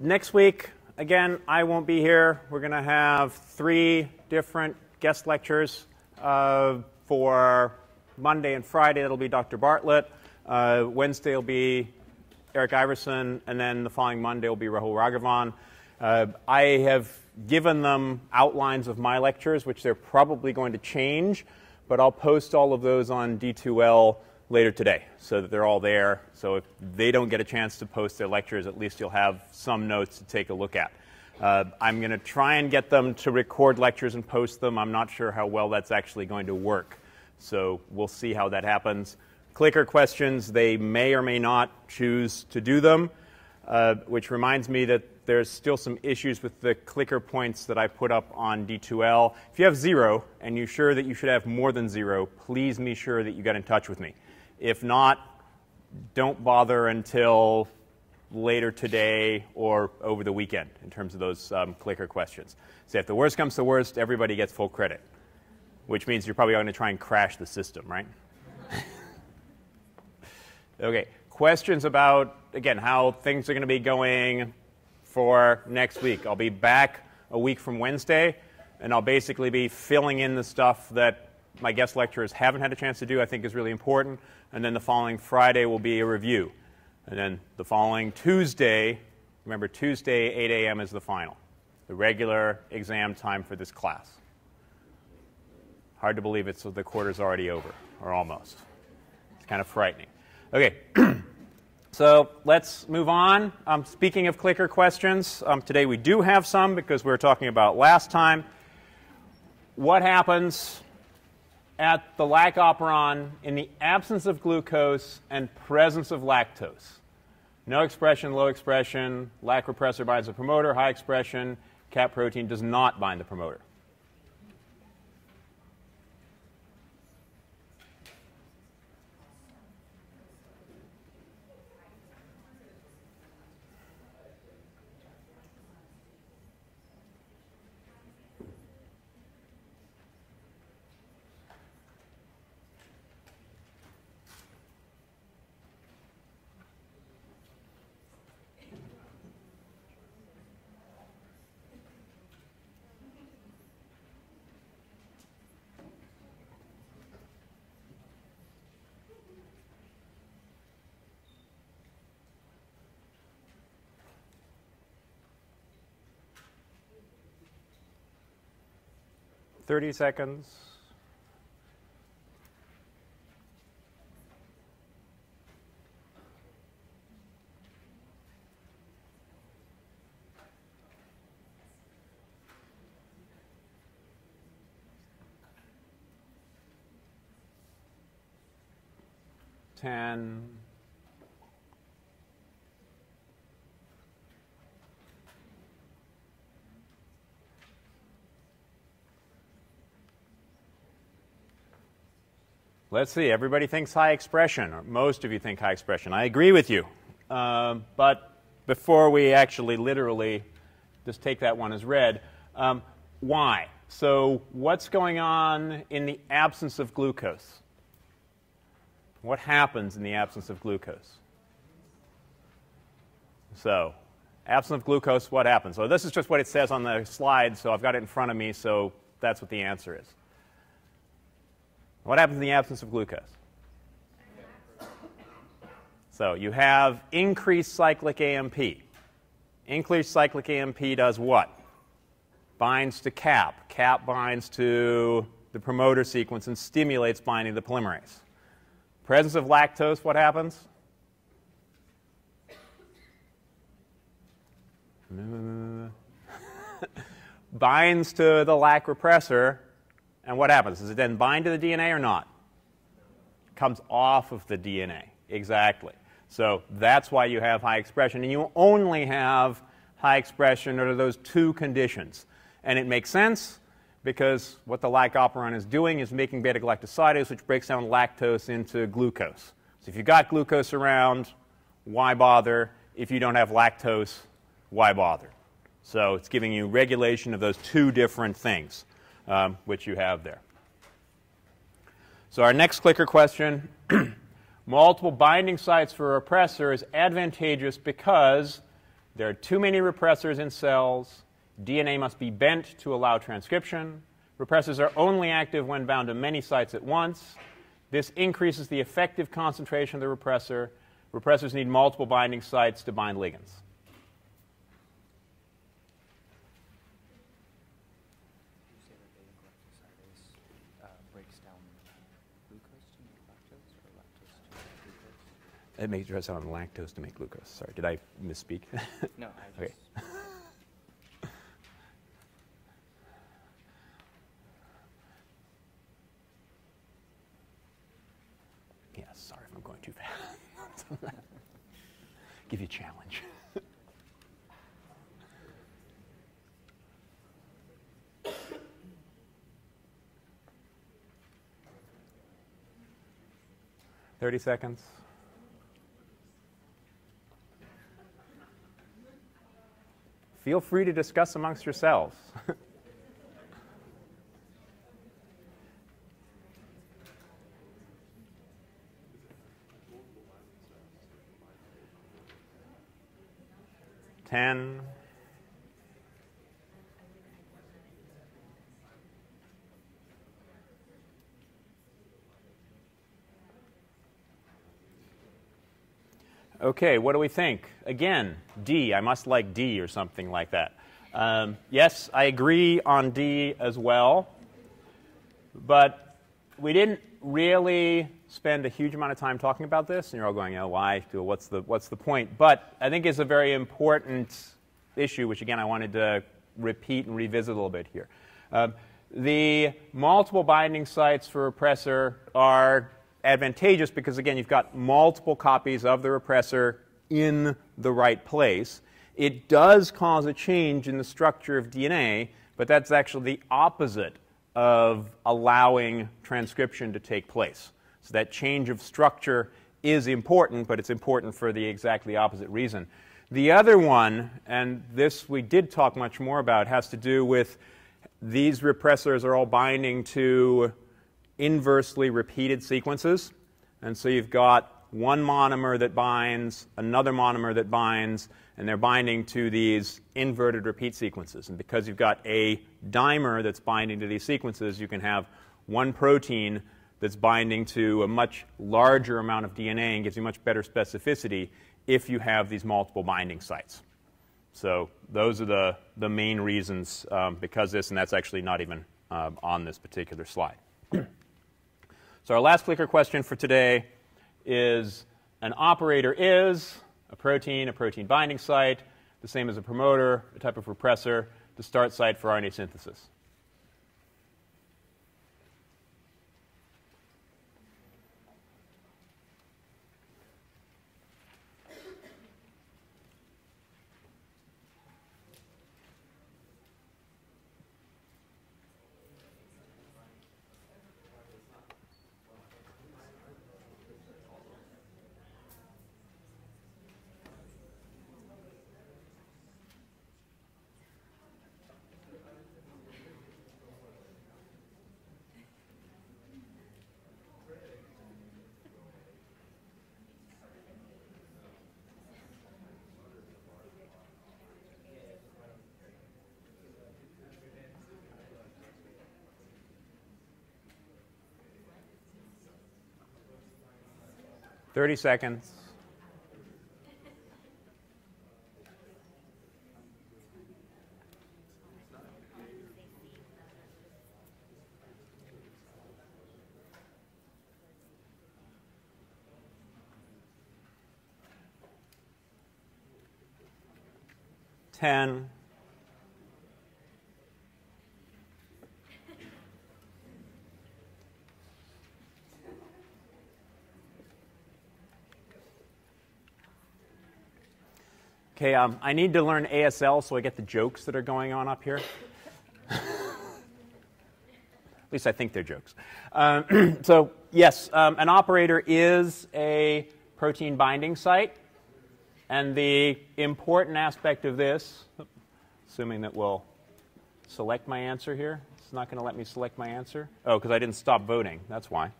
Next week, again, I won't be here. We're going to have 3 different guest lectures for Monday and Friday. It'll be Dr. Bartlett. Wednesday will be Eric Iverson, and then the following Monday will be Rahul Raghavan. I have given them outlines of my lectures, which they're probably going to change, but I'll post all of those on D2L later today so that they're all there. So if they don't get a chance to post their lectures, at least you'll have some notes to take a look at. I'm going to try and get them to record lectures and post them. I'm not sure how well that's actually going to work. So we'll see how that happens. Clicker questions, they may or may not choose to do them, which reminds me that there's still some issues with the clicker points that I put up on D2L. If you have 0 and you're sure that you should have more than 0, please be sure that you get in touch with me. If not, don't bother until later today or over the weekend in terms of those clicker questions. So if the worst comes to worst, everybody gets full credit, which means you're probably going to try and crash the system, right? Okay, questions about, again, how things are going to be going for next week. I'll be back a week from Wednesday, and I'll basically be filling in the stuff that my guest lecturers haven't had a chance to do, I think is really important. And then the following Friday will be a review. And then the following Tuesday, remember Tuesday, 8 a.m. is the final, the regular exam time for this class. Hard to believe it's the quarter's already over, or almost. It's kind of frightening. Okay, so let's move on. Speaking of clicker questions, today we do have some because we were talking about last time. What happens at the lac operon in the absence of glucose and presence of lactose? No expression, low expression, lac repressor binds the promoter, high expression, cap protein does not bind the promoter. $30 seconds. $10. Let's see. Everybody thinks high expression, or most of you think high expression. I agree with you. But before we actually literally just take that one as read, why? So what's going on in the absence of glucose? What happens in the absence of glucose? So absence of glucose, what happens? So this is just what it says on the slide, so I've got it in front of me, so that's what the answer is. What happens in the absence of glucose? So you have increased cyclic AMP. Increased cyclic AMP does what? Binds to cap. Cap binds to the promoter sequence and stimulates binding to the polymerase. Presence of lactose, what happens? Binds to the lac repressor. And what happens? Does it then bind to the DNA or not? It comes off of the DNA. Exactly. So that's why you have high expression. And you only have high expression under those 2 conditions. And it makes sense because what the lac operon is doing is making beta-galactosidase, which breaks down lactose into glucose. So if you've got glucose around, why bother? If you don't have lactose, why bother? So it's giving you regulation of those 2 different things. Which you have there. So our next clicker question, multiple binding sites for a repressor is advantageous because There are too many repressors in cells. DNA must be bent to allow transcription. Repressors are only active when bound to many sites at once. This increases the effective concentration of the repressor. Repressors need multiple binding sites to bind ligands. It makes dress on lactose to make glucose. Sorry, did I misspeak? No. Okay. Yeah, sorry if I'm going too fast. Give you a challenge. Thirty seconds. Feel free to discuss amongst yourselves. Ten. Okay, what do we think? Again, D. I must like D or something like that. Yes, I agree on D as well. But we didn't really spend a huge amount of time talking about this. And you're all going, oh, why? What's the point? But I think it's a very important issue, which, again, I wanted to repeat and revisit a little bit here. The multiple binding sites for repressor are advantageous because, again, you've got multiple copies of the repressor in the right place. It does cause a change in the structure of DNA, but that's actually the opposite of allowing transcription to take place. So that change of structure is important, but it's important for the exactly opposite reason. The other one, and this we did talk much more about, has to do with these repressors are all binding to inversely repeated sequences. And so you've got one monomer that binds, another monomer that binds, and they're binding to these inverted repeat sequences. And because you've got a dimer that's binding to these sequences, you can have one protein that's binding to a much larger amount of DNA and gives you much better specificity if you have these multiple binding sites. So those are the main reasons because this, and that's actually not even on this particular slide. So our last clicker question for today is an operator is a protein binding site, the same as a promoter, a type of repressor, the start site for RNA synthesis. Thirty seconds. Ten. Okay, I need to learn ASL so I get the jokes that are going on up here. At least I think they're jokes. So yes, an operator is a protein binding site. And the important aspect of this, assuming that we'll select my answer here. It's not going to let me select my answer. Oh, because I didn't stop voting. That's why.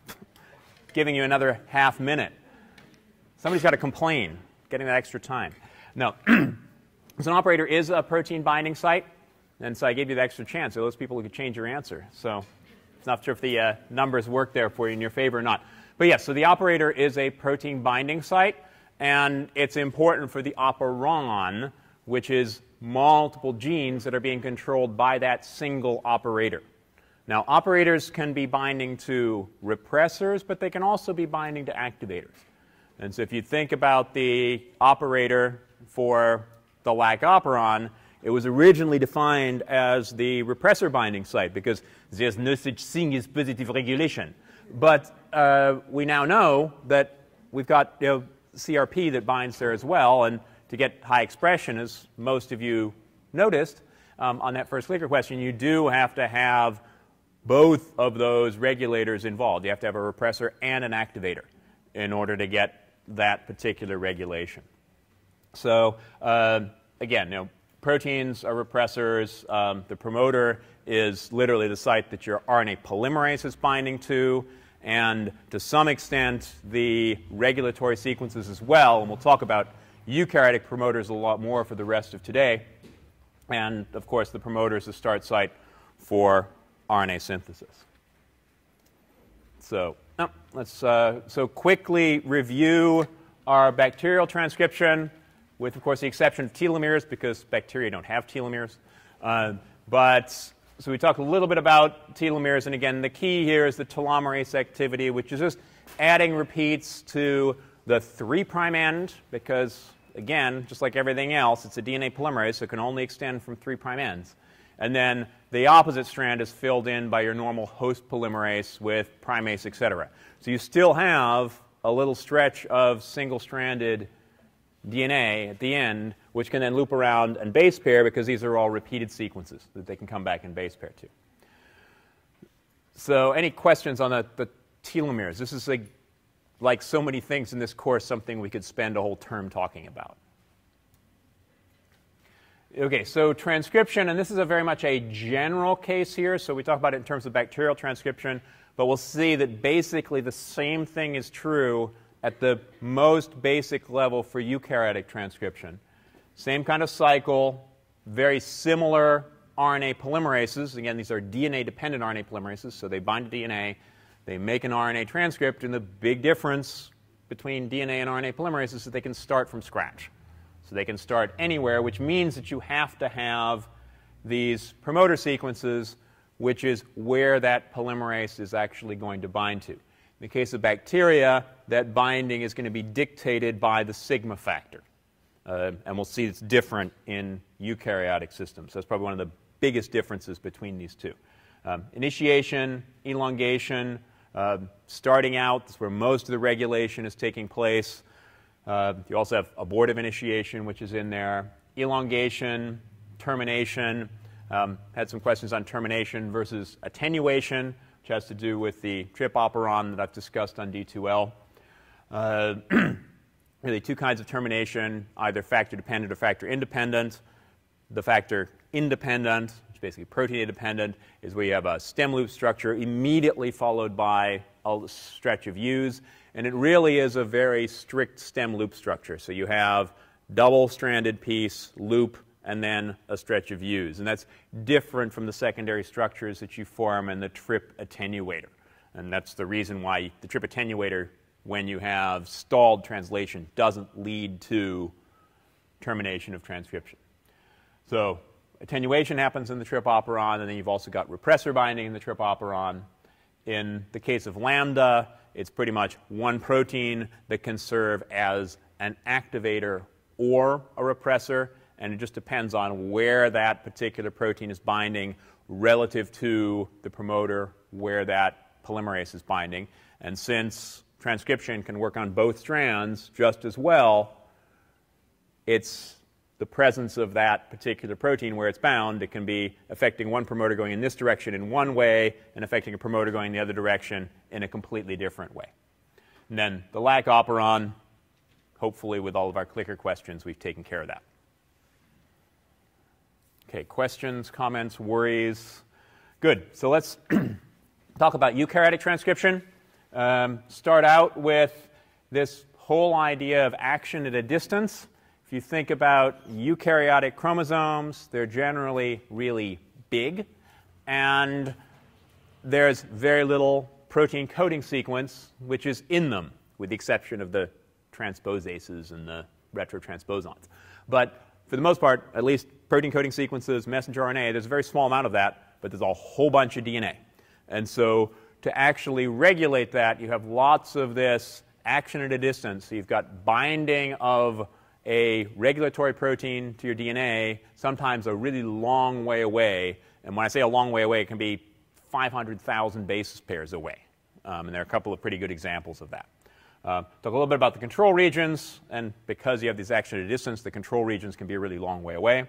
Giving you another half minute. Somebody's got to complain, getting that extra time. No. So an operator is a protein binding site, and so I gave you the extra chance. So those people who could change your answer. So I'm not sure if the numbers work there for you in your favor or not. But yes, so the operator is a protein binding site, and it's important for the operon, which is multiple genes that are being controlled by that single operator. Now, operators can be binding to repressors, but they can also be binding to activators. And so if you think about the operator for the lac operon, it was originally defined as the repressor binding site because there's no such thing as positive regulation. But we now know that we've got CRP that binds there as well, and to get high expression, as most of you noticed on that first clicker question, you do have to have both of those regulators involved. You have to have a repressor and an activator in order to get that particular regulation. So again, proteins are repressors. The promoter is literally the site that your RNA polymerase is binding to, and to some extent the regulatory sequences as well. And we'll talk about eukaryotic promoters a lot more for the rest of today. And of course, the promoter is the start site for RNA synthesis. So let's quickly review our bacterial transcription, with, of course, the exception of telomeres, because bacteria don't have telomeres. So we talked a little bit about telomeres, and again, the key here is the telomerase activity, which is just adding repeats to the 3' end, because, again, just like everything else, it's a DNA polymerase, so it can only extend from 3' ends. And then the opposite strand is filled in by your normal host polymerase with primase, et cetera. So you still have a little stretch of single-stranded DNA at the end, which can then loop around and base pair, because these are all repeated sequences that they can come back and base pair to. So any questions on the telomeres? This is like so many things in this course, something we could spend a whole term talking about. Okay, so transcription, and this is very much a general case here. So we talk about it in terms of bacterial transcription, but we'll see that basically the same thing is true at the most basic level for eukaryotic transcription. Same kind of cycle, very similar RNA polymerases. Again, these are DNA-dependent RNA polymerases, so they bind to DNA, they make an RNA transcript, and the big difference between DNA and RNA polymerases is that they can start from scratch. So they can start anywhere, which means that you have to have these promoter sequences, which is where that polymerase is actually going to bind to. In the case of bacteria, that binding is going to be dictated by the sigma factor. And we'll see it's different in eukaryotic systems. That's probably one of the biggest differences between these two. Initiation, elongation, starting out, that's where most of the regulation is taking place. You also have abortive initiation, which is in there. Elongation, termination. Had some questions on termination versus attenuation, which has to do with the trip operon that I've discussed on D2L. Really two kinds of termination, either factor-dependent or factor-independent. The factor-independent, which is basically protein-independent, is where you have a stem loop structure immediately followed by a stretch of U's. And it really is a very strict stem loop structure. So you have double-stranded piece, loop, and then a stretch of U's. And that's different from the secondary structures that you form in the trip attenuator. And that's the reason why the trip attenuator, when you have stalled translation, doesn't lead to termination of transcription. So attenuation happens in the trip operon, and then you've also got repressor binding in the trip operon. In the case of lambda, it's pretty much one protein that can serve as an activator or a repressor, and it just depends on where that particular protein is binding relative to the promoter where that polymerase is binding. And since transcription can work on both strands just as well, it's the presence of that particular protein where it's bound. It can be affecting one promoter going in this direction in one way and affecting a promoter going the other direction in a completely different way. And then the lac operon, hopefully with all of our clicker questions, we've taken care of that. Okay, questions, comments, worries? Good. So let's talk about eukaryotic transcription. Start out with this whole idea of action at a distance. If you think about eukaryotic chromosomes, they're generally really big, and there's very little protein coding sequence which is in them, with the exception of the transposases and the retrotransposons. But for the most part, at least protein coding sequences, messenger RNA, there's a very small amount of that, but there's a whole bunch of DNA. And so to actually regulate that, you have lots of this action at a distance. So you've got binding of a regulatory protein to your DNA, sometimes a really long way away. And when I say a long way away, it can be 500,000 basis pairs away. And there are a couple of pretty good examples of that. Talk a little bit about the control regions, and because you have these action at a distance, the control regions can be a really long way away.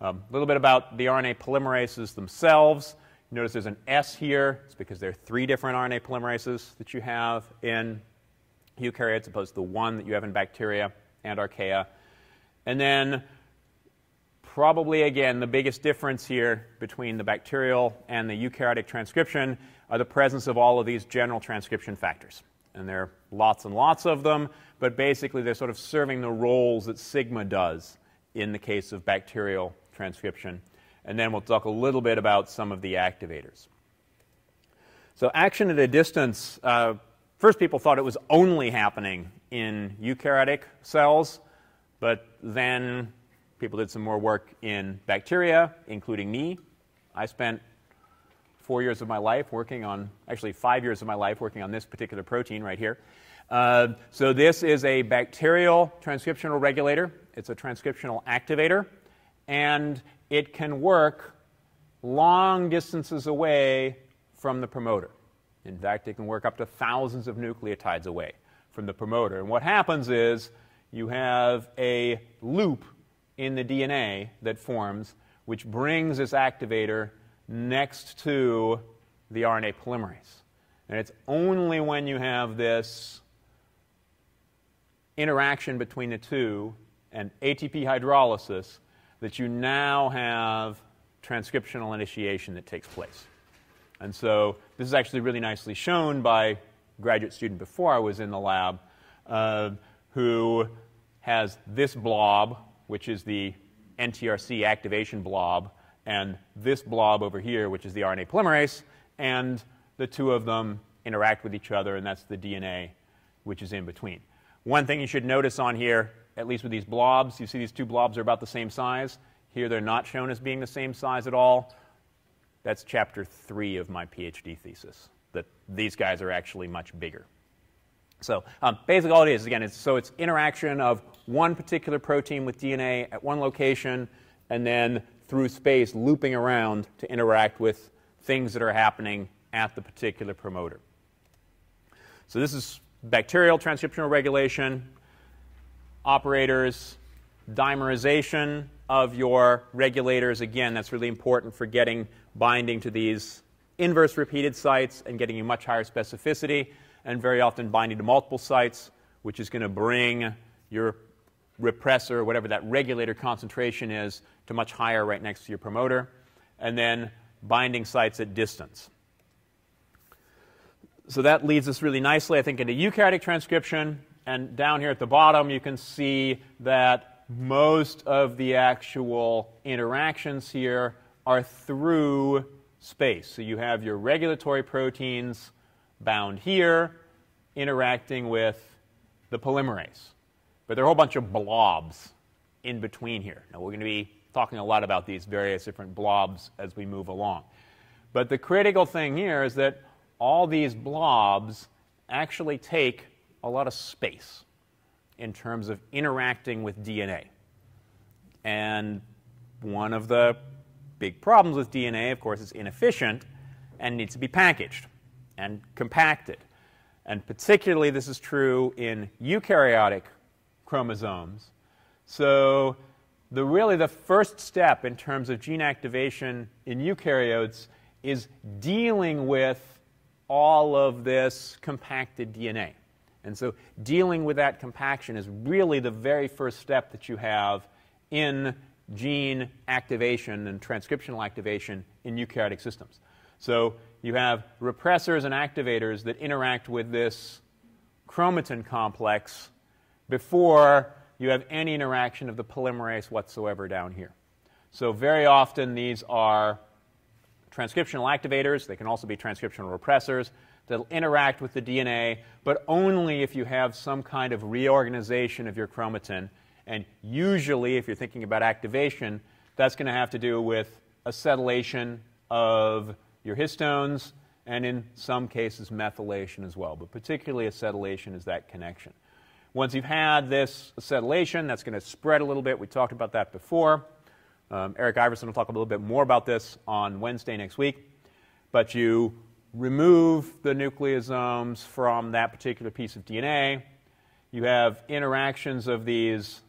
A little bit about the RNA polymerases themselves. Notice there's an S here. It's because there are 3 different RNA polymerases that you have in eukaryotes, as opposed to the one that you have in bacteria and archaea. And then probably, again, the biggest difference here between the bacterial and the eukaryotic transcription are the presence of all of these general transcription factors. And there are lots and lots of them, but basically they're sort of serving the roles that sigma does in the case of bacterial transcription. And then we'll talk a little bit about some of the activators. So action at a distance, first people thought it was only happening in eukaryotic cells, but then people did some more work in bacteria, including me. I spent 4 years of my life working on, actually 5 years of my life working on this particular protein right here. So this is a bacterial transcriptional regulator. It's a transcriptional activator, and it can work long distances away from the promoter. In fact, it can work up to thousands of nucleotides away from the promoter. And what happens is you have a loop in the DNA that forms, which brings this activator next to the RNA polymerase. And it's only when you have this interaction between the two and ATP hydrolysis that you now have transcriptional initiation that takes place. And so this is actually really nicely shown by a graduate student before I was in the lab who has this blob, which is the NTRC activation blob, and this blob over here, which is the RNA polymerase, and the two of them interact with each other, and that's the DNA which is in between. One thing you should notice on here, at least with these blobs, you see these 2 blobs are about the same size. Here they're not shown as being the same size at all. That's chapter 3 of my PhD thesis, that these guys are actually much bigger. So basically all it is, again, it's interaction of one particular protein with DNA at one location, and then through space looping around to interact with things that are happening at the particular promoter. So this is bacterial transcriptional regulation, operators, dimerization of your regulators. Again, that's really important for getting binding to these inverse repeated sites and getting you much higher specificity, and very often binding to multiple sites, which is going to bring your repressor, whatever that regulator concentration is, to much higher right next to your promoter, and then binding sites at distance. So that leads us really nicely, I think, into eukaryotic transcription. And down here at the bottom, you can see that most of the actual interactions here are through space. So you have your regulatory proteins bound here interacting with the polymerase. But there are a whole bunch of blobs in between here. Now, we're going to be talking a lot about these various different blobs as we move along. But the critical thing here is that all these blobs actually take a lot of space in terms of interacting with DNA. And one of the big problems with DNA, of course, is inefficient and needs to be packaged and compacted. And particularly this is true in eukaryotic chromosomes. So really the first step in terms of gene activation in eukaryotes is dealing with all of this compacted DNA. And so dealing with that compaction is really the very first step that you have in gene activation and transcriptional activation in eukaryotic systems. So you have repressors and activators that interact with this chromatin complex before you have any interaction of the polymerase whatsoever down here. So very often these are transcriptional activators. They can also be transcriptional repressors that will interact with the DNA, but only if you have some kind of reorganization of your chromatin. And usually, if you're thinking about activation, that's going to have to do with acetylation of your histones, and in some cases methylation as well. But particularly acetylation is that connection. Once you've had this acetylation, that's going to spread a little bit. We talked about that before. Eric Iverson will talk a little bit more about this on Wednesday next week. But you remove the nucleosomes from that particular piece of DNA. You have interactions of these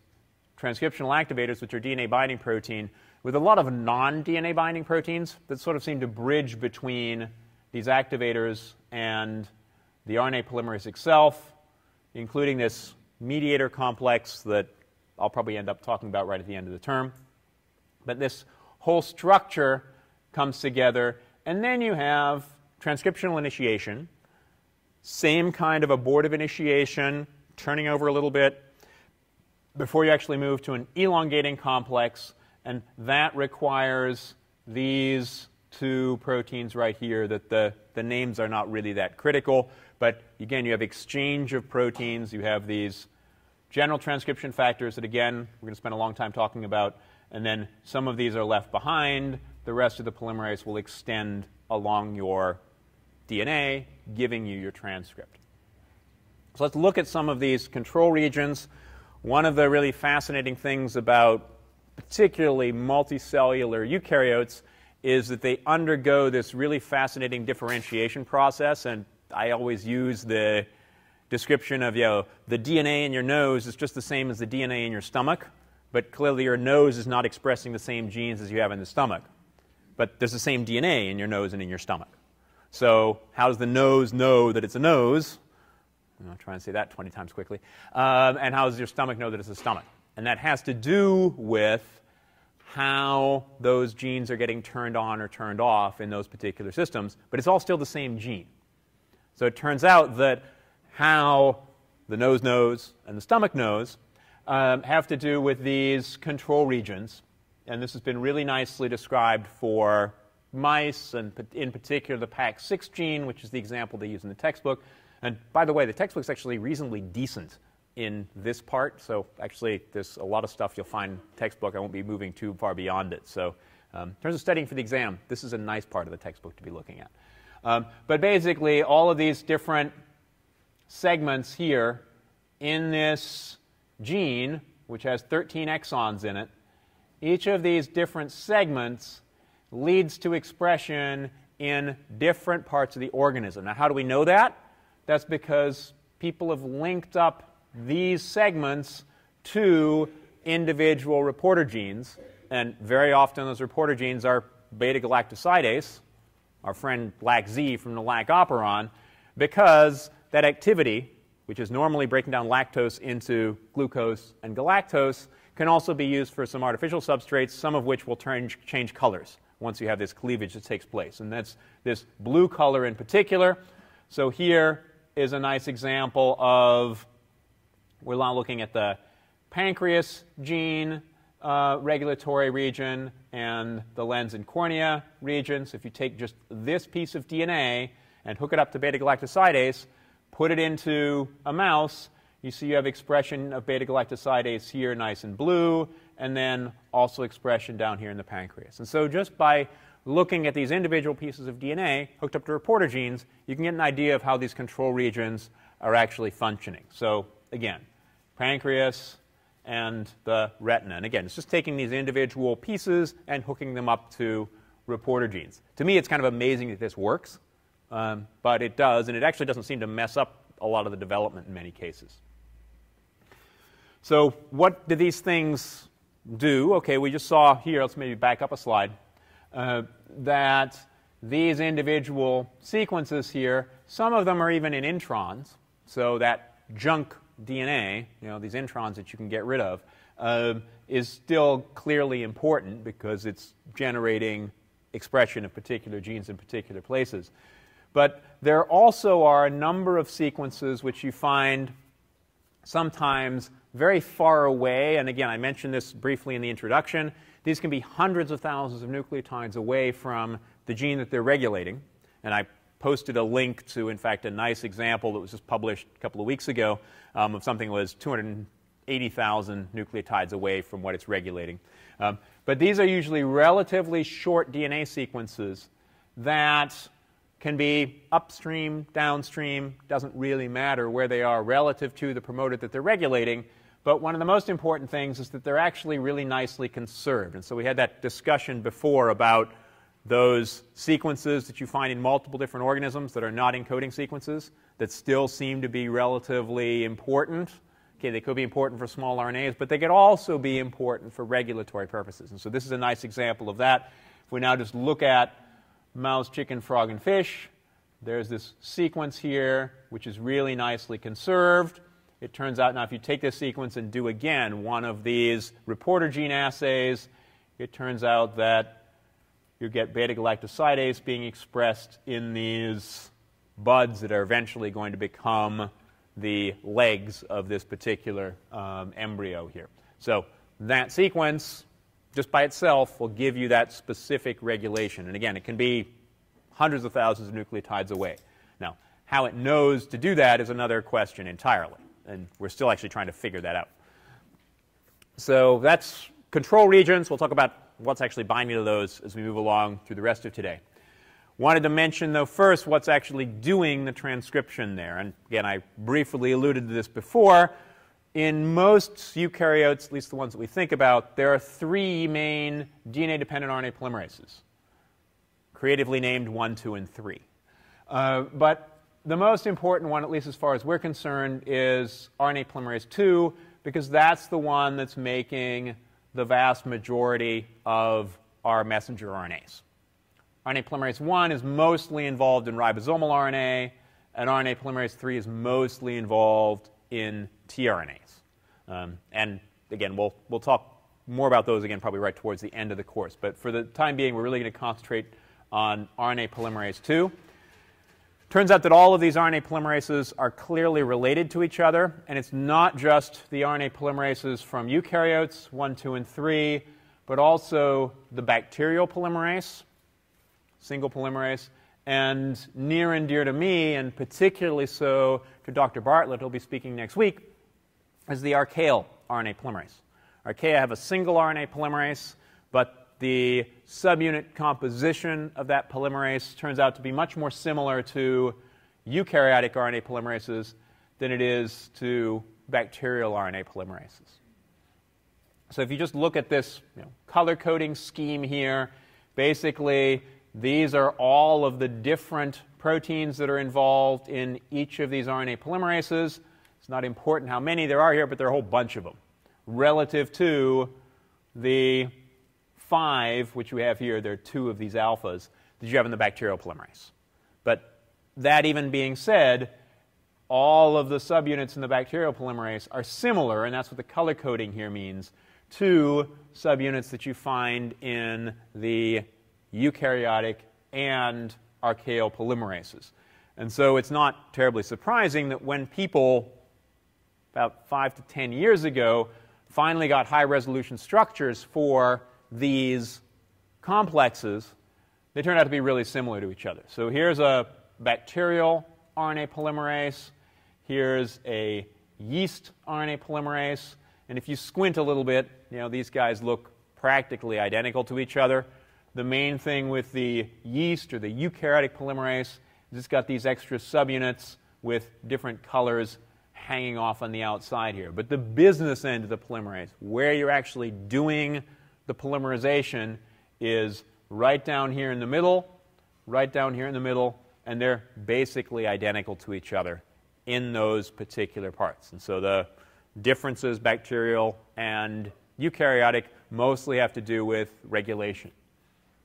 transcriptional activators, which are DNA binding protein, with a lot of non-DNA binding proteins that sort of seem to bridge between these activators and the RNA polymerase itself, including this mediator complex that I'll probably end up talking about right at the end of the term. But this whole structure comes together, and then you have transcriptional initiation, same kind of abortive initiation, turning over a little bit before you actually move to an elongating complex, and that requires these two proteins right here that the names are not really that critical. But again, you have exchange of proteins. You have these general transcription factors that, again, we're going to spend a long time talking about. And then some of these are left behind. The rest of the polymerase will extend along your DNA, giving you your transcript. So let's look at some of these control regions. One of the really fascinating things about particularly multicellular eukaryotes is that they undergo this really fascinating differentiation process. And I always use the description of, the DNA in your nose is just the same as the DNA in your stomach, but clearly your nose is not expressing the same genes as you have in the stomach. But there's the same DNA in your nose and in your stomach. So how does the nose know that it's a nose? I'll try and say that 20 times quickly. And how does your stomach know that it's a stomach? And that has to do with how those genes are getting turned on or turned off in those particular systems. But it's all still the same gene. So it turns out that how the nose knows and the stomach knows have to do with these control regions. And this has been really nicely described for mice, and in particular the PAX6 gene, which is the example they use in the textbook. And by the way, the textbook's actually reasonably decent in this part. So actually, there's a lot of stuff you'll find textbook. I won't be moving too far beyond it. So in terms of studying for the exam, this is a nice part of the textbook to be looking at. But basically, all of these different segments here in this gene, which has 13 exons in it, each of these different segments leads to expression in different parts of the organism. Now, how do we know that? That's because people have linked up these segments to individual reporter genes. And very often those reporter genes are beta-galactosidase, our friend LAC-Z from the lac operon, because that activity, which is normally breaking down lactose into glucose and galactose, can also be used for some artificial substrates, some of which will change colors once you have this cleavage that takes place. And that's this blue color in particular. So here is a nice example of, we're now looking at the pancreas gene regulatory region and the lens and cornea region. So if you take just this piece of DNA and hook it up to beta-galactosidase, put it into a mouse, you see you have expression of beta-galactosidase here, nice and blue, and then also expression down here in the pancreas. And so just by looking at these individual pieces of DNA hooked up to reporter genes, you can get an idea of how these control regions are actually functioning. So again, pancreas and the retina. And again, it's just taking these individual pieces and hooking them up to reporter genes. To me, it's kind of amazing that this works, but it does, and it actually doesn't seem to mess up a lot of the development in many cases. So what do these things do? Okay, we just saw here, let's maybe back up a slide, that these individual sequences here, some of them are even in introns, so that junk DNA, these introns that you can get rid of, is still clearly important because it's generating expression of particular genes in particular places. But there also are a number of sequences which you find sometimes very far away, and again, I mentioned this briefly in the introduction, these can be hundreds of thousands of nucleotides away from the gene that they're regulating. And I posted a link to, in fact, a nice example that was just published a couple of weeks ago of something that was 280,000 nucleotides away from what it's regulating. But these are usually relatively short DNA sequences that can be upstream, downstream, doesn't really matter where they are relative to the promoter that they're regulating. But one of the most important things is that they're actually really nicely conserved. And so we had that discussion before about those sequences that you find in multiple different organisms that are not encoding sequences that still seem to be relatively important. Okay, they could be important for small RNAs, but they could also be important for regulatory purposes. And so this is a nice example of that. If we now just look at mouse, chicken, frog, and fish, there's this sequence here which is really nicely conserved. It turns out now if you take this sequence and do again one of these reporter gene assays, it turns out that you get beta-galactosidase being expressed in these buds that are eventually going to become the legs of this particular embryo here. So that sequence, just by itself, will give you that specific regulation. And again, it can be hundreds of thousands of nucleotides away. Now, how it knows to do that is another question entirely. And we're still actually trying to figure that out. So that's control regions. We'll talk about what's actually binding to those as we move along through the rest of today. Wanted to mention, though, first what's actually doing the transcription there. And again, I briefly alluded to this before. In most eukaryotes, at least the ones that we think about, there are three main DNA-dependent RNA polymerases, creatively named 1, 2, and 3. But the most important one, at least as far as we're concerned, is RNA polymerase II, because that's the one that's making the vast majority of our messenger RNAs. RNA polymerase I is mostly involved in ribosomal RNA, and RNA polymerase III is mostly involved in tRNAs. And again, we'll talk more about those again probably right towards the end of the course. But for the time being, we're really going to concentrate on RNA polymerase II. Turns out that all of these RNA polymerases are clearly related to each other, and it's not just the RNA polymerases from eukaryotes, 1, 2, and 3, but also the bacterial polymerase, single polymerase, and near and dear to me, and particularly so to Dr. Bartlett, who'll be speaking next week, is the archaeal RNA polymerase. Archaea have a single RNA polymerase, but the subunit composition of that polymerase turns out to be much more similar to eukaryotic RNA polymerases than it is to bacterial RNA polymerases. So if you just look at this color coding scheme here, basically these are all of the different proteins that are involved in each of these RNA polymerases. It's not important how many there are here, but there are a whole bunch of them relative to the 5, which we have here. There are 2 of these alphas that you have in the bacterial polymerase. But that even being said, all of the subunits in the bacterial polymerase are similar, and that's what the color coding here means, to subunits that you find in the eukaryotic and archaeal polymerases. And so it's not terribly surprising that when people about 5 to 10 years ago finally got high-resolution structures for these complexes, they turn out to be really similar to each other. So here's a bacterial RNA polymerase. Here's a yeast RNA polymerase. And if you squint a little bit, these guys look practically identical to each other. The main thing with the yeast or the eukaryotic polymerase is it's got these extra subunits with different colors hanging off on the outside here. But the business end of the polymerase, where you're actually doing the polymerization, is right down here in the middle, right down here in the middle, and they're basically identical to each other in those particular parts. And so the differences, bacterial and eukaryotic, mostly have to do with regulation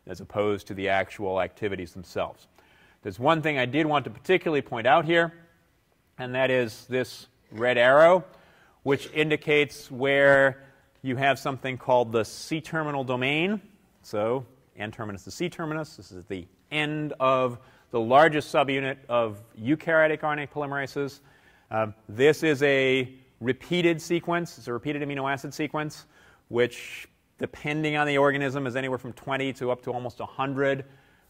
as opposed to the actual activities themselves. There's one thing I did want to particularly point out here, and that is this red arrow, which indicates where you have something called the C-terminal domain. So N-terminus to C-terminus. This is the end of the largest subunit of eukaryotic RNA polymerases. This is a repeated sequence. It's a repeated amino acid sequence, which, depending on the organism, is anywhere from 20 to up to almost 100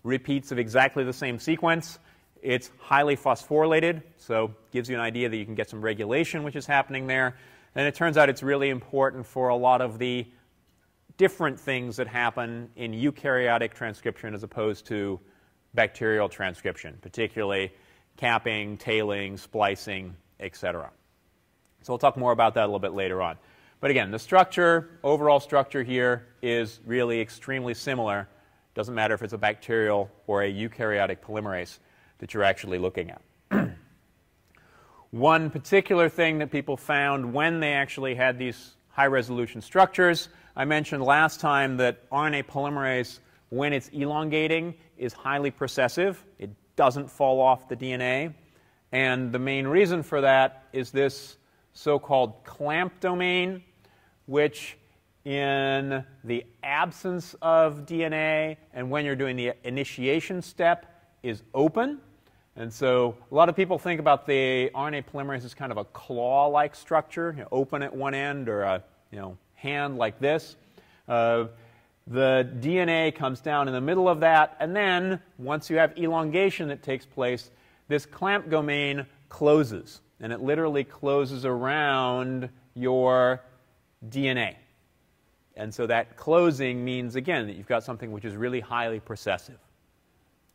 repeats of exactly the same sequence. It's highly phosphorylated, so gives you an idea that you can get some regulation which is happening there. And it turns out it's really important for a lot of the different things that happen in eukaryotic transcription as opposed to bacterial transcription, particularly capping, tailing, splicing, etc. So we'll talk more about that a little bit later on. But again, the structure, overall structure here is really extremely similar. Doesn't matter if it's a bacterial or a eukaryotic polymerase that you're actually looking at. One particular thing that people found when they actually had these high-resolution structures, I mentioned last time that RNA polymerase, when it's elongating, is highly precessive. It doesn't fall off the DNA. And the main reason for that is this so-called clamp domain, which in the absence of DNA and when you're doing the initiation step is open. And so a lot of people think about the RNA polymerase as kind of a claw-like structure, open at one end, or a hand like this. The DNA comes down in the middle of that, and then once you have elongation that takes place, this clamp domain closes, and it literally closes around your DNA. And so that closing means, again, that you've got something which is really highly precessive.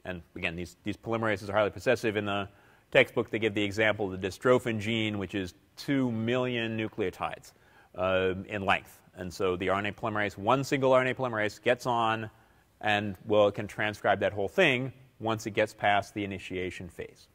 And again, these polymerases are highly precessive. In the textbook, they give the example of the dystrophin gene, which is 2 million nucleotides in length. And so the RNA polymerase, one single RNA polymerase, gets on and can transcribe that whole thing once it gets past the initiation phase.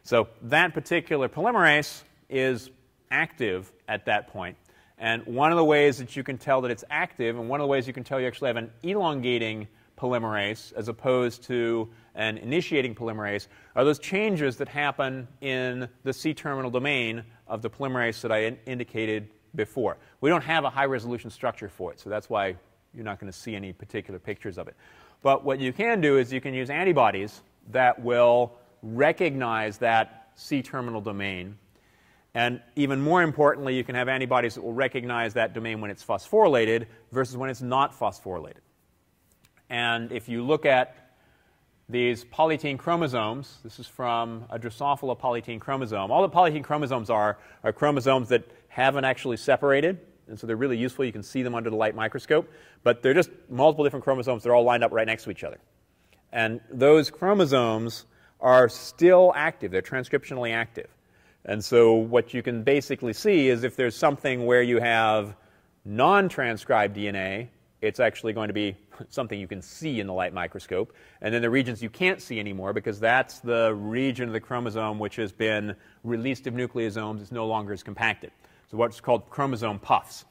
So that particular polymerase is active at that point. And one of the ways that you can tell that it's active, and one of the ways you can tell you actually have an elongating polymerase as opposed to an initiating polymerase, are those changes that happen in the C-terminal domain of the polymerase that I indicated before. We don't have a high-resolution structure for it, so that's why you're not going to see any particular pictures of it. But what you can do is you can use antibodies that will recognize that C-terminal domain. And even more importantly, you can have antibodies that will recognize that domain when it's phosphorylated versus when it's not phosphorylated. And if you look at these polytene chromosomes, this is from a Drosophila polytene chromosome. All the polytene chromosomes are chromosomes that haven't actually separated, and so they're really useful. You can see them under the light microscope. But they're just multiple different chromosomes that are all lined up right next to each other. And those chromosomes are still active. They're transcriptionally active. And so what you can basically see is if there's something where you have non-transcribed DNA, it's actually going to be something you can see in the light microscope. And then the regions you can't see anymore, because that's the region of the chromosome which has been released of nucleosomes, it's no longer as compacted. So what's called chromosome puffs.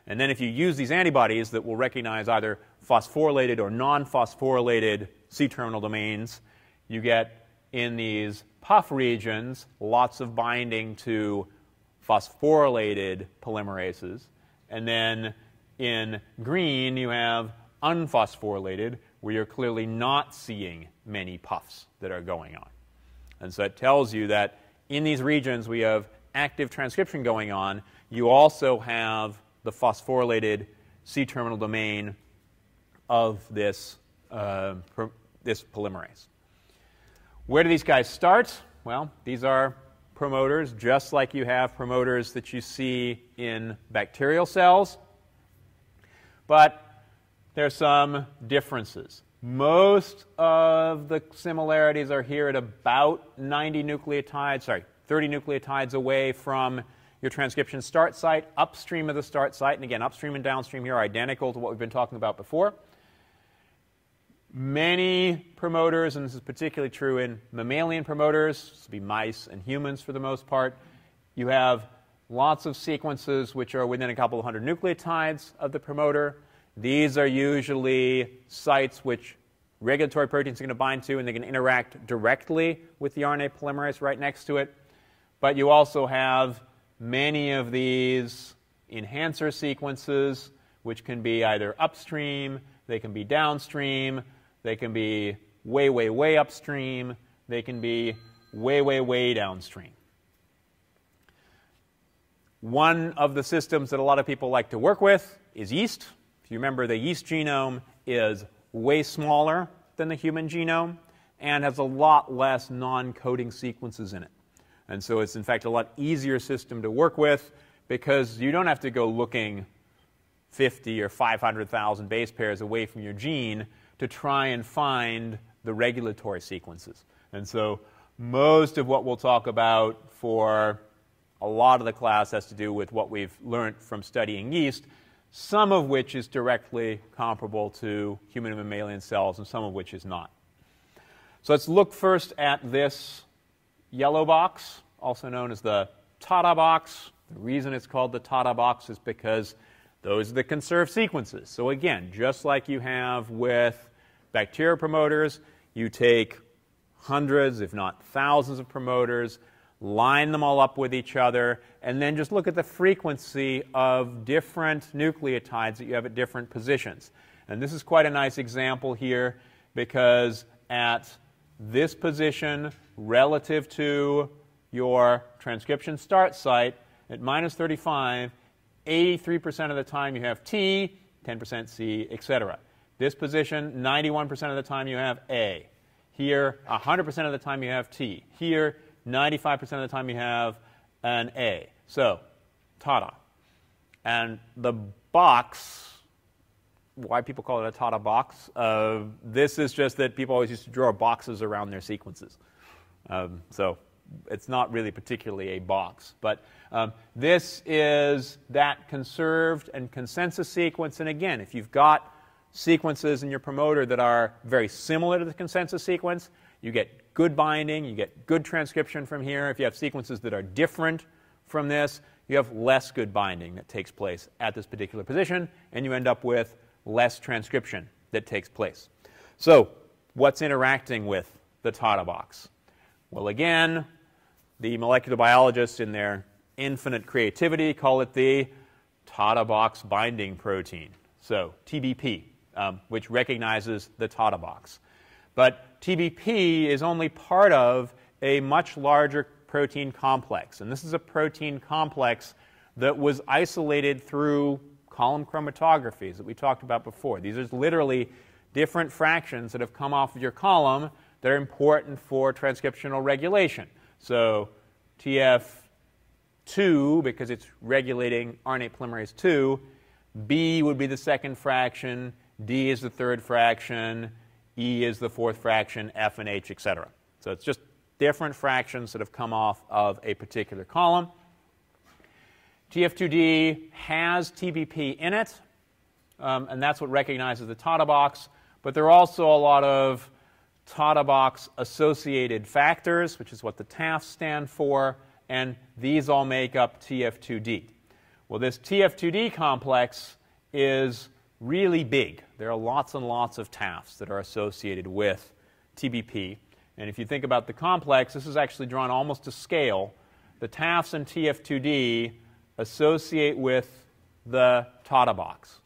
And then if you use these antibodies that will recognize either phosphorylated or non-phosphorylated C-terminal domains, you get in these puff regions lots of binding to phosphorylated polymerases. And then in green, you have unphosphorylated, where you're clearly not seeing many puffs that are going on. And so it tells you that in these regions we have active transcription going on. You also have the phosphorylated C-terminal domain of this, this polymerase. Where do these guys start? Well, these are promoters, just like you have promoters that you see in bacterial cells. But there are some differences. Most of the similarities are here at about 30 nucleotides away from your transcription start site, upstream of the start site. And again, upstream and downstream here are identical to what we've been talking about before. Many promoters, and this is particularly true in mammalian promoters, this would be mice and humans for the most part, you have lots of sequences which are within a couple of hundred nucleotides of the promoter. These are usually sites which regulatory proteins are going to bind to, and they can interact directly with the RNA polymerase right next to it. But you also have many of these enhancer sequences, which can be either upstream, they can be downstream, they can be way, way, way upstream, they can be way, way, way downstream. One of the systems that a lot of people like to work with is yeast. If you remember, the yeast genome is way smaller than the human genome and has a lot less non-coding sequences in it. And so it's, in fact, a lot easier system to work with because you don't have to go looking 50 or 500,000 base pairs away from your gene to try and find the regulatory sequences. And so most of what we'll talk about for a lot of the class has to do with what we've learned from studying yeast, some of which is directly comparable to human and mammalian cells and some of which is not. So let's look first at this yellow box, also known as the TATA box. The reason it's called the TATA box is because those are the conserved sequences. So again, just like you have with bacterial promoters, you take hundreds, if not thousands of promoters, line them all up with each other, and then just look at the frequency of different nucleotides that you have at different positions. And this is quite a nice example here because at this position relative to your transcription start site at minus 35, 83% of the time you have T, 10% C, etc. This position, 91% of the time you have A. Here, 100% of the time you have T. Here, 95% of the time you have an A. So, TATA. And the box, why people call it a TATA box, this is just that people always used to draw boxes around their sequences. So it's not really particularly a box. But this is that conserved and consensus sequence. And again, if you've got sequences in your promoter that are very similar to the consensus sequence, you get good binding, you get good transcription from here. If you have sequences that are different from this, you have less good binding that takes place at this particular position, and you end up with less transcription that takes place. So what's interacting with the TATA box? Well, again, the molecular biologists in their infinite creativity call it the TATA box binding protein, so TBP, which recognizes the TATA box. But TBP is only part of a much larger protein complex. And this is a protein complex that was isolated through column chromatographies that we talked about before. These are literally different fractions that have come off of your column that are important for transcriptional regulation. So TF2, because it's regulating RNA polymerase II, B would be the second fraction, D is the third fraction, E is the fourth fraction, F and H, etc. So it's just different fractions that have come off of a particular column. TF2D has TBP in it, and that's what recognizes the TATA box. But there are also a lot of TATA box associated factors, which is what the TAFs stand for, and these all make up TF2D. Well, this TF2D complex is really big. There are lots and lots of TAFs that are associated with TBP. And if you think about the complex, this is actually drawn almost to scale. The TAFs and TF2D associate with the TATA box.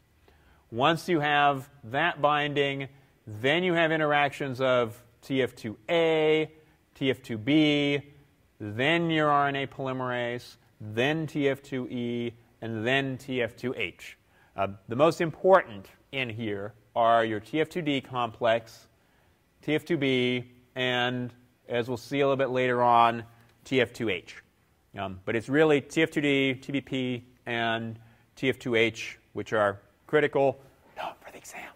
Once you have that binding, then you have interactions of TF2A, TF2B, then your RNA polymerase, then TF2E, and then TF2H. The most important in here are your TF2D complex, TF2B, and, as we'll see a little bit later on, TF2H. But it's really TF2D, TBP, and TF2H, which are critical for the exam.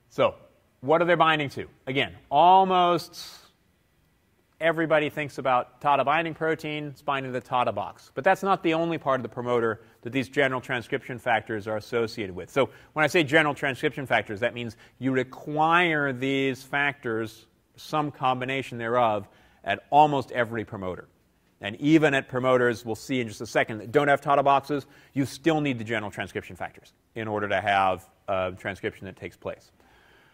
So what are they binding to? Again, almost everybody thinks about TATA binding protein. It's binding to the TATA box. But that's not the only part of the promoter that these general transcription factors are associated with. So when I say general transcription factors, that means you require these factors, some combination thereof, at almost every promoter. And even at promoters, we'll see in just a second, that don't have TATA boxes, you still need the general transcription factors in order to have transcription that takes place.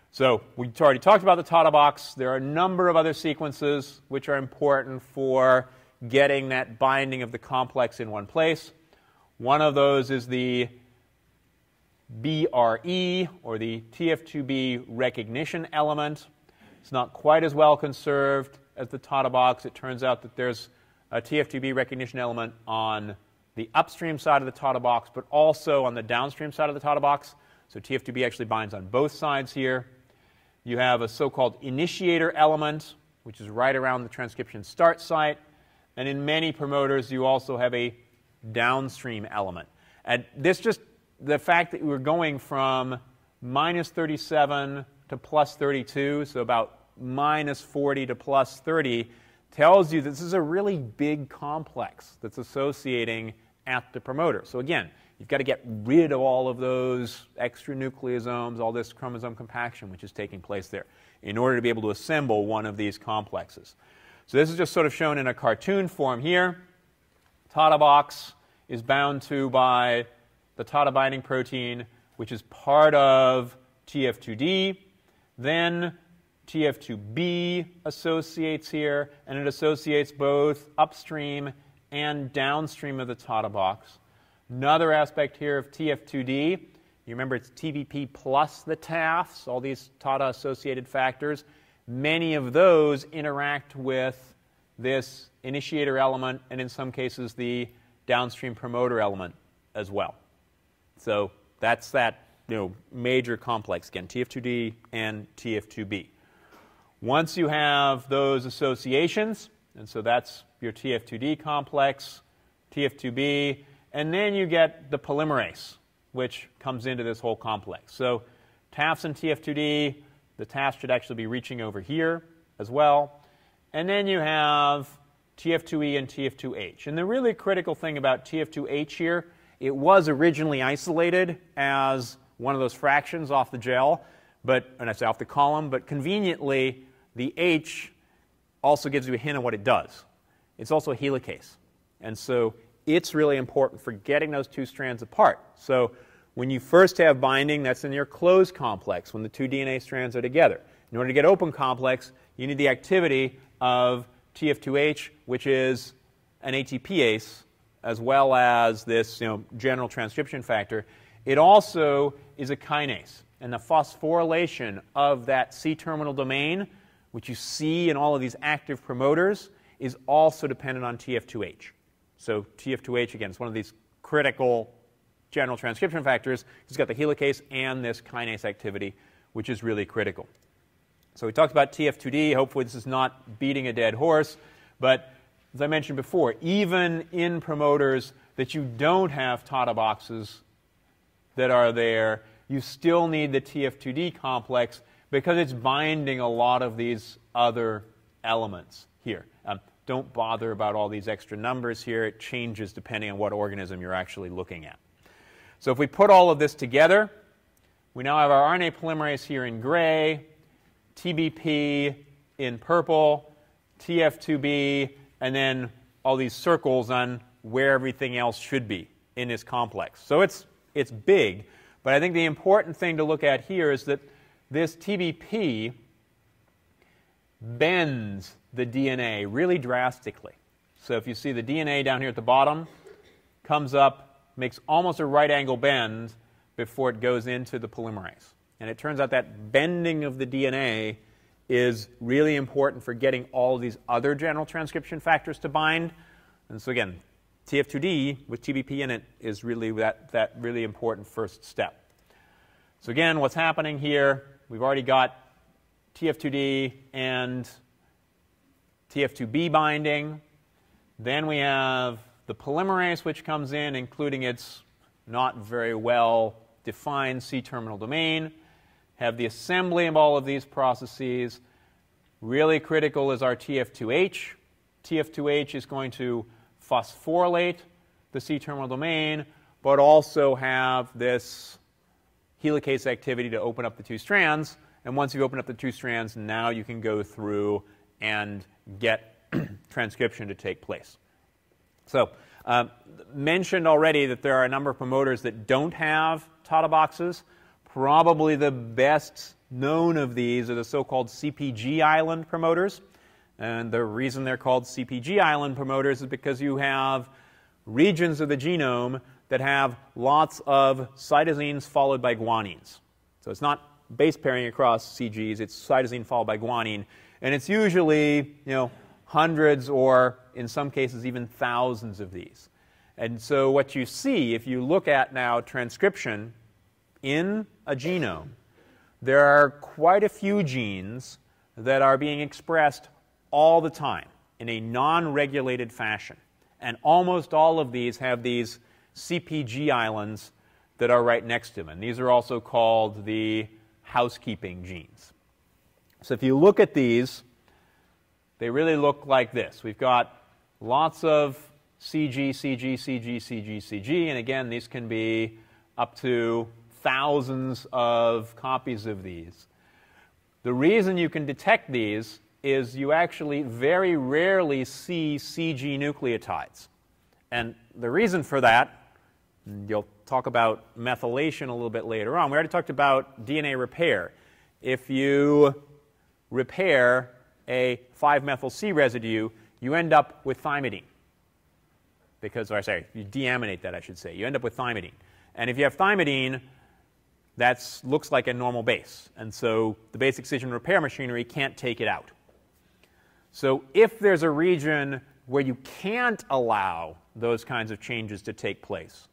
So we've already talked about the TATA box. There are a number of other sequences which are important for getting that binding of the complex in one place. One of those is the BRE, or the TF2B recognition element. It's not quite as well conserved as the TATA box. It turns out that there's a TF2B recognition element on the upstream side of the TATA box, but also on the downstream side of the TATA box. So TF2B actually binds on both sides here. You have a so-called initiator element, which is right around the transcription start site. And in many promoters, you also have a downstream element. And this just, the fact that we're going from minus 37 to plus 32, so about minus 40 to plus 30, tells you that this is a really big complex that's associating at the promoter. So again, you've got to get rid of all of those extra nucleosomes, all this chromosome compaction which is taking place there, in order to be able to assemble one of these complexes. So this is just sort of shown in a cartoon form here. TATA box is bound to by the TATA binding protein, which is part of TF2D. Then TF2B associates here, and it associates both upstream and downstream of the TATA box. Another aspect here of TF2D, you remember it's TBP plus the TAFs, all these TATA-associated factors. Many of those interact with this initiator element, and in some cases the downstream promoter element as well. So that's that major complex, again, TF2D and TF2B. Once you have those associations, and so that's your TF2D complex, TF2B, and then you get the polymerase, which comes into this whole complex. So TAFs and TF2D, the TAFs should actually be reaching over here as well. And then you have TF2E and TF2H. And the really critical thing about TF2H here, it was originally isolated as one of those fractions off the gel, and I say off the column, but conveniently the H also gives you a hint of what it does. It's also a helicase. And so it's really important for getting those two strands apart. So when you first have binding, that's in your closed complex, when the two DNA strands are together. In order to get open complex, you need the activity of TF2H, which is an ATPase, as well as this general transcription factor. It also is a kinase. And the phosphorylation of that C-terminal domain, which you see in all of these active promoters, is also dependent on TF2H. So TF2H, again, is one of these critical general transcription factors. It's got the helicase and this kinase activity, which is really critical. So we talked about TF2D. Hopefully this is not beating a dead horse. But as I mentioned before, even in promoters that you don't have TATA boxes that are there, you still need the TF2D complex because it's binding a lot of these other elements here. Don't bother about all these extra numbers here. It changes depending on what organism you're actually looking at. So if we put all of this together, we now have our RNA polymerase here in gray, TBP in purple, TF2B, and then all these circles on where everything else should be in this complex. So it's big, but I think the important thing to look at here is that this TBP bends the DNA really drastically. So if you see the DNA down here at the bottom, comes up, makes almost a right angle bend before it goes into the polymerase. And it turns out that bending of the DNA is really important for getting all of these other general transcription factors to bind. And so again, TF2D with TBP in it is really that really important first step. So again, what's happening here, we've already got TF2D and TF2B binding. Then we have the polymerase, which comes in, including its not very well defined C-terminal domain. Have the assembly of all of these processes. Really critical is our TF2H. TF2H is going to phosphorylate the C-terminal domain, but also have this helicase activity to open up the two strands. And once you open up the two strands, now you can go through and get transcription to take place. So mentioned already that there are a number of promoters that don't have TATA boxes. Probably the best known of these are the so-called CPG island promoters. And the reason they're called CPG island promoters is because you have regions of the genome that have lots of cytosines followed by guanines. So it's not base pairing across CGs, it's cytosine followed by guanine. And it's usually, hundreds or, in some cases, even thousands of these. And so what you see, if you look at now transcription in a genome, there are quite a few genes that are being expressed all the time in a non-regulated fashion. And almost all of these have these CpG islands that are right next to them. And these are also called the housekeeping genes. So if you look at these, they really look like this. We've got lots of CG, CG, CG, CG, CG. And again, these can be up to thousands of copies of these. The reason you can detect these is you actually very rarely see CG nucleotides. And the reason for that, you'll talk about methylation a little bit later on. We already talked about DNA repair. If you repair a 5-methyl-C residue, you end up with thymidine. Because, or sorry, you deaminate that, I should say. You end up with thymidine. And if you have thymidine, that looks like a normal base. And so the base excision repair machinery can't take it out. So if there's a region where you can't allow those kinds of changes to take place,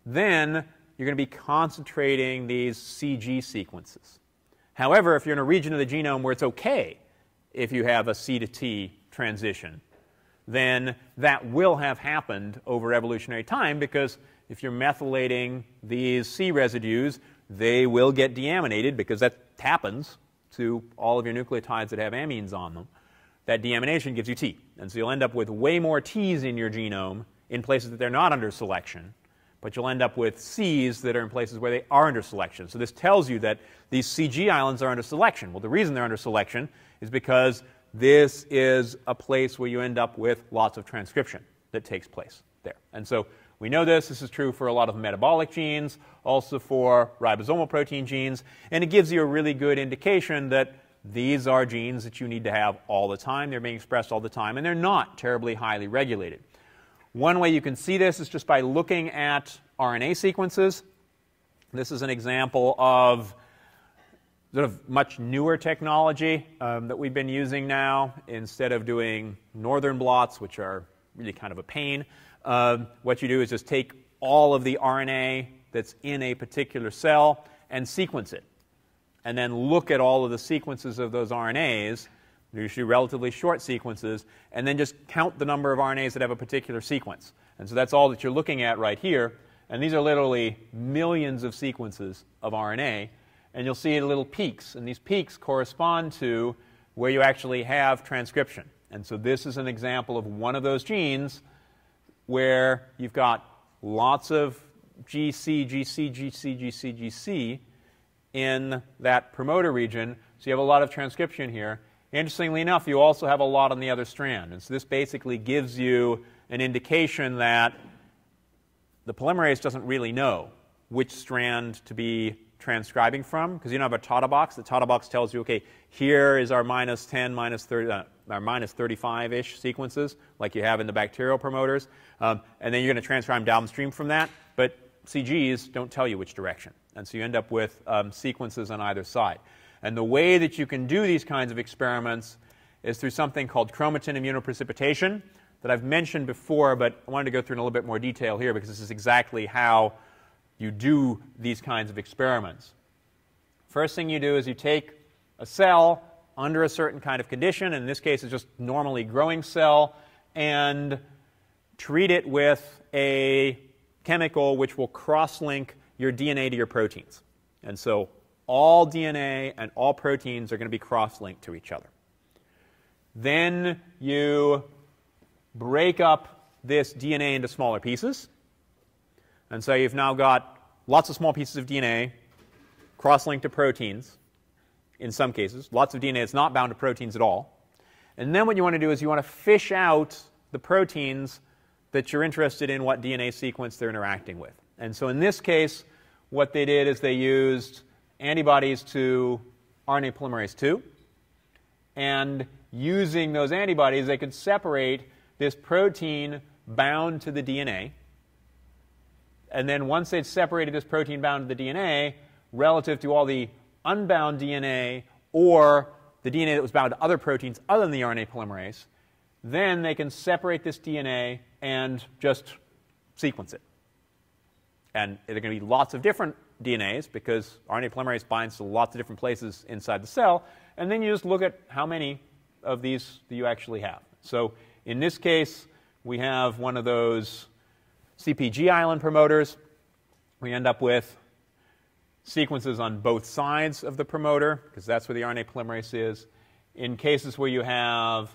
then you're going to be concentrating these CG sequences. However, if you're in a region of the genome where it's okay if you have a C to T transition, then that will have happened over evolutionary time, because if you're methylating these C residues, they will get deaminated, because that happens to all of your nucleotides that have amines on them. That deamination gives you T. And so you'll end up with way more T's in your genome in places that they're not under selection, but you'll end up with C's that are in places where they are under selection. So this tells you that these CG islands are under selection. Well, the reason they're under selection is because this is a place where you end up with lots of transcription that takes place there. And so we know this. This is true for a lot of metabolic genes, also for ribosomal protein genes. And it gives you a really good indication that these are genes that you need to have all the time. They're being expressed all the time, and they're not terribly highly regulated. One way you can see this is just by looking at RNA sequences. This is an example of sort of much newer technology that we've been using now. Instead of doing northern blots, which are really kind of a pain, what you do is just take all of the RNA that's in a particular cell and sequence it. And then look at all of the sequences of those RNAs, usually relatively short sequences, and then just count the number of RNAs that have a particular sequence. And so that's all that you're looking at right here. And these are literally millions of sequences of RNA. And you'll see little peaks. And these peaks correspond to where you actually have transcription. And so this is an example of one of those genes where you've got lots of GC, GC, GC, GC, GC in that promoter region. So you have a lot of transcription here. Interestingly enough, you also have a lot on the other strand. And so this basically gives you an indication that the polymerase doesn't really know which strand to be transcribing from, because you don't have a TATA box. The TATA box tells you, okay, here is our minus 10, minus 30, our minus 35-ish sequences, like you have in the bacterial promoters. And then you're going to transcribe downstream from that. But CGs don't tell you which direction. And so you end up with sequences on either side. And the way that you can do these kinds of experiments is through something called chromatin immunoprecipitation that I've mentioned before, but I wanted to go through in a little bit more detail here, because this is exactly how you do these kinds of experiments. First thing you do is you take a cell under a certain kind of condition, and in this case it's just normally growing cell, and treat it with a chemical which will cross-link your DNA to your proteins. And so all DNA and all proteins are going to be cross-linked to each other. Then you break up this DNA into smaller pieces. And so you've now got lots of small pieces of DNA cross-linked to proteins in some cases. Lots of DNA that's not bound to proteins at all. And then what you want to do is you want to fish out the proteins that you're interested in, what DNA sequence they're interacting with. And so in this case, what they did is they used antibodies to RNA polymerase II. And using those antibodies, they could separate this protein bound to the DNA. And then once they'd separated this protein bound to the DNA relative to all the unbound DNA or the DNA that was bound to other proteins other than the RNA polymerase, then they can separate this DNA and just sequence it. And there are going to be lots of different DNAs because RNA polymerase binds to lots of different places inside the cell. And then you just look at how many of these do you actually have. So in this case, we have one of those CpG island promoters. We end up with sequences on both sides of the promoter because that's where the RNA polymerase is. In cases where you have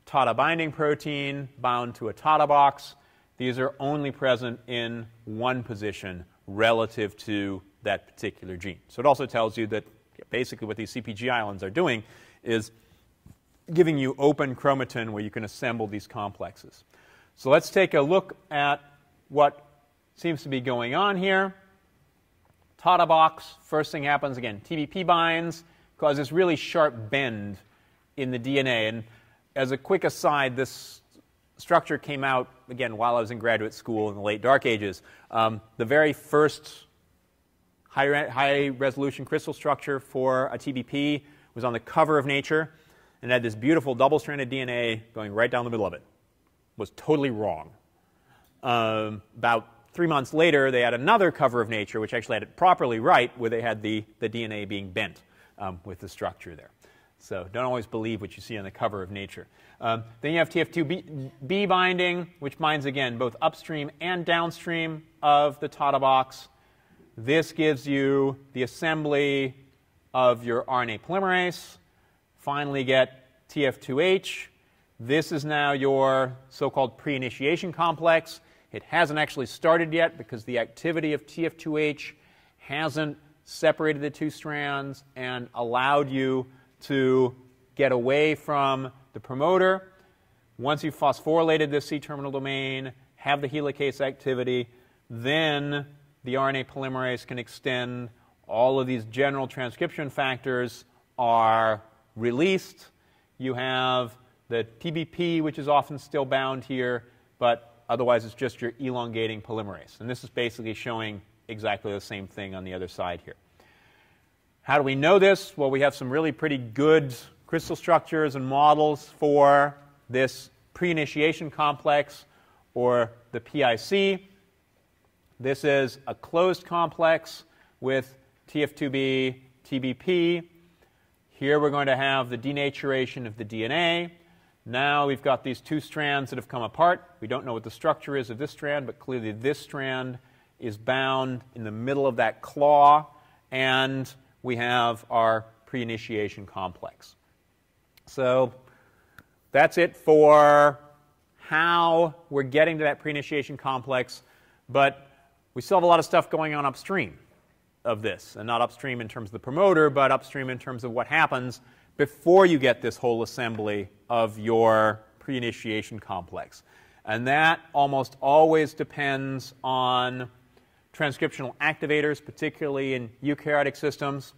TATA binding protein bound to a TATA box, these are only present in one position relative to that particular gene. So it also tells you that basically what these CpG islands are doing is giving you open chromatin where you can assemble these complexes. So let's take a look at what seems to be going on here. TATA box, first thing happens, again, TBP binds, causes this really sharp bend in the DNA. And as a quick aside, this structure came out, again, while I was in graduate school in the late Dark Ages. The very first high-resolution crystal structure for a TBP was on the cover of Nature and had this beautiful double-stranded DNA going right down the middle of it. It was totally wrong. About 3 months later, they had another cover of Nature, which actually had it properly right, where they had the DNA being bent with the structure there. So don't always believe what you see on the cover of Nature. Then you have TF2B binding, which binds, again, both upstream and downstream of the TATA box. This gives you the assembly of your RNA polymerase. Finally get TF2H. This is now your so-called pre-initiation complex. It hasn't actually started yet because the activity of TF2H hasn't separated the two strands and allowed you to get away from the promoter. Once you've phosphorylated this C-terminal domain, have the helicase activity, then the RNA polymerase can extend. All of these general transcription factors are released. You have the TBP, which is often still bound here, but otherwise it's just your elongating polymerase. And this is basically showing exactly the same thing on the other side here. How do we know this? Well, we have some really pretty good crystal structures and models for this pre-initiation complex, or the PIC. This is a closed complex with TF2B, TBP. Here we're going to have the denaturation of the DNA. Now we've got these two strands that have come apart. We don't know what the structure is of this strand, but clearly this strand is bound in the middle of that claw, and we have our pre-initiation complex. So that's it for how we're getting to that pre-initiation complex, but we still have a lot of stuff going on upstream of this, and not upstream in terms of the promoter, but upstream in terms of what happens before you get this whole assembly of your pre-initiation complex. And that almost always depends on transcriptional activators, particularly in eukaryotic systems.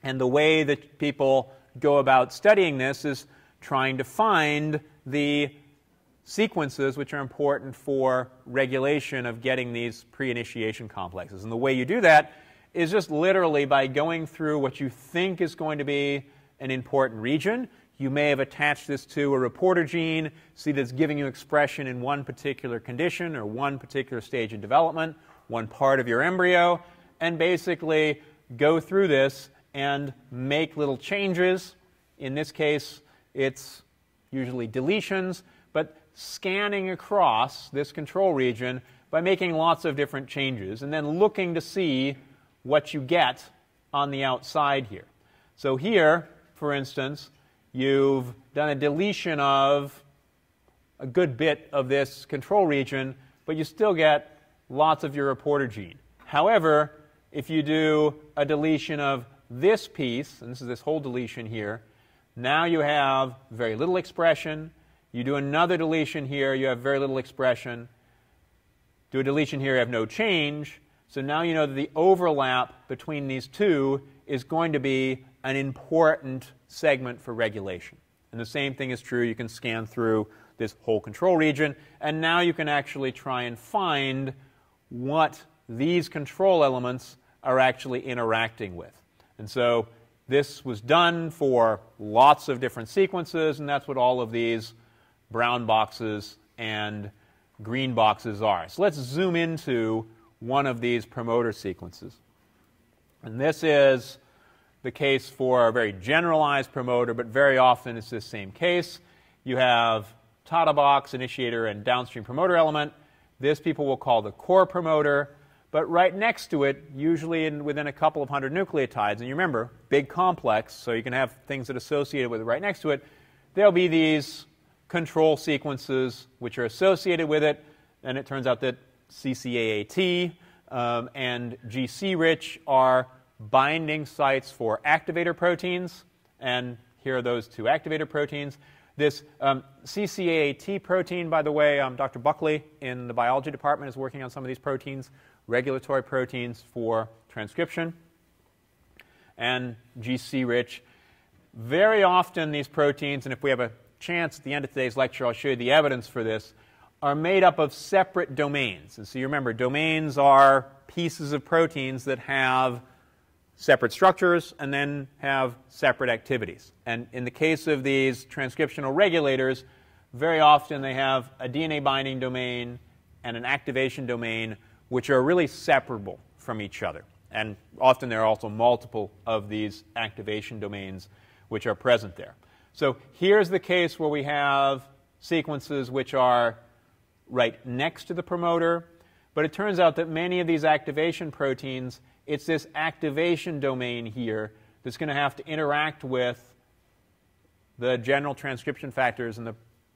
And the way that people go about studying this is trying to find the sequences which are important for regulation of getting these pre-initiation complexes. And the way you do that is just literally by going through what you think is going to be an important region. You may have attached this to a reporter gene, see that it's giving you expression in one particular condition or one particular stage of development, one part of your embryo, and basically go through this and make little changes. In this case, it's usually deletions, but scanning across this control region by making lots of different changes and then looking to see what you get on the outside here. So here, for instance, you've done a deletion of a good bit of this control region, but you still get lots of your reporter gene. However, if you do a deletion of this piece, and this is this whole deletion here, now you have very little expression. You do another deletion here, you have very little expression. Do a deletion here, you have no change. So now you know that the overlap between these two is going to be an important segment for regulation. And the same thing is true. You can scan through this whole control region, and now you can actually try and find what these control elements are actually interacting with. And so This was done for lots of different sequences, and that's what all of these brown boxes and green boxes are. So let's zoom into one of these promoter sequences. And this is the case for a very generalized promoter, but very often it's this same case. You have TATA box, initiator, and downstream promoter element. This people will call the core promoter. But right next to it, usually within a couple of hundred nucleotides, and you remember, big complex, so you can have things that are associated with it right next to it, there'll be these control sequences which are associated with it. And it turns out that CCAAT and GC-rich are binding sites for activator proteins. And here are those two activator proteins. This CCAAT protein, by the way, Dr. Buckley in the biology department is working on some of these proteins, regulatory proteins for transcription. And GC-rich. Very often these proteins, and if we have a chance at the end of today's lecture, I'll show you the evidence for this, are made up of separate domains. And so you remember, domains are pieces of proteins that have separate structures and then have separate activities. And in the case of these transcriptional regulators, very often they have a DNA binding domain and an activation domain which are really separable from each other. And often there are also multiple of these activation domains which are present there. So here's the case where we have sequences which are right next to the promoter. But it turns out that many of these activation proteins, it's this activation domain here that's going to have to interact with the general transcription factors and the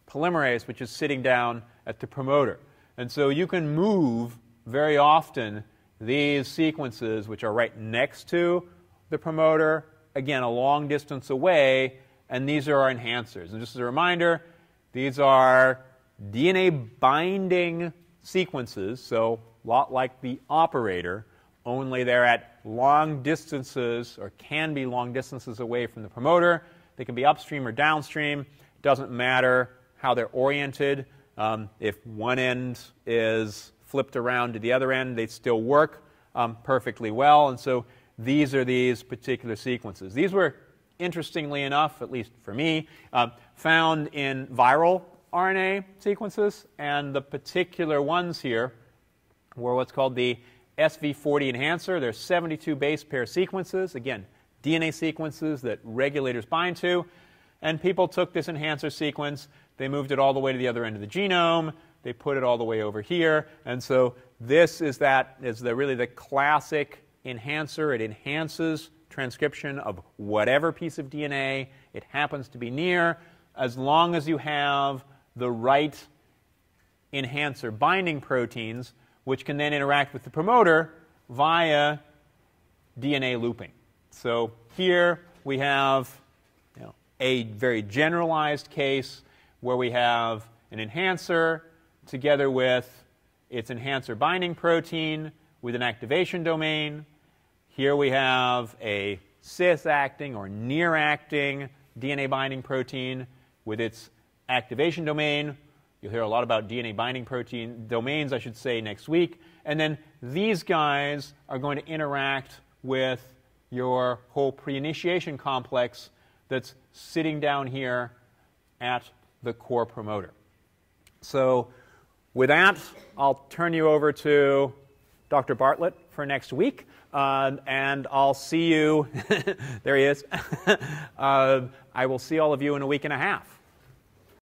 polymerase, which is sitting down at the promoter. And so you can move very often these sequences, which are right next to the promoter, again, a long distance away, and these are our enhancers. And just as a reminder, these are DNA binding sequences, so a lot like the operator, only they're at long distances, or can be long distances away from the promoter. They can be upstream or downstream. It doesn't matter how they're oriented. If one end is flipped around to the other end, they still work perfectly well. And so these are these particular sequences. These were, interestingly enough, at least for me, found in viral RNA sequences. And the particular ones here were what's called the SV40 enhancer. There's 72 base pair sequences, again, DNA sequences that regulators bind to. And people took this enhancer sequence, they moved it all the way to the other end of the genome, they put it all the way over here. And so this is really the classic enhancer. It enhances transcription of whatever piece of DNA it happens to be near, as long as you have the right enhancer binding proteins, which can then interact with the promoter via DNA looping. So here we have a very generalized case where we have an enhancer together with its enhancer binding protein with an activation domain. Here we have a cis-acting or near-acting DNA binding protein with its activation domain. You'll hear a lot about DNA binding protein domains, I should say, next week. And then these guys are going to interact with your whole pre-initiation complex that's sitting down here at the core promoter. So with that, I'll turn you over to Dr. Bartlett for next week. And I'll see you, there he is. I will see all of you in a week and a half.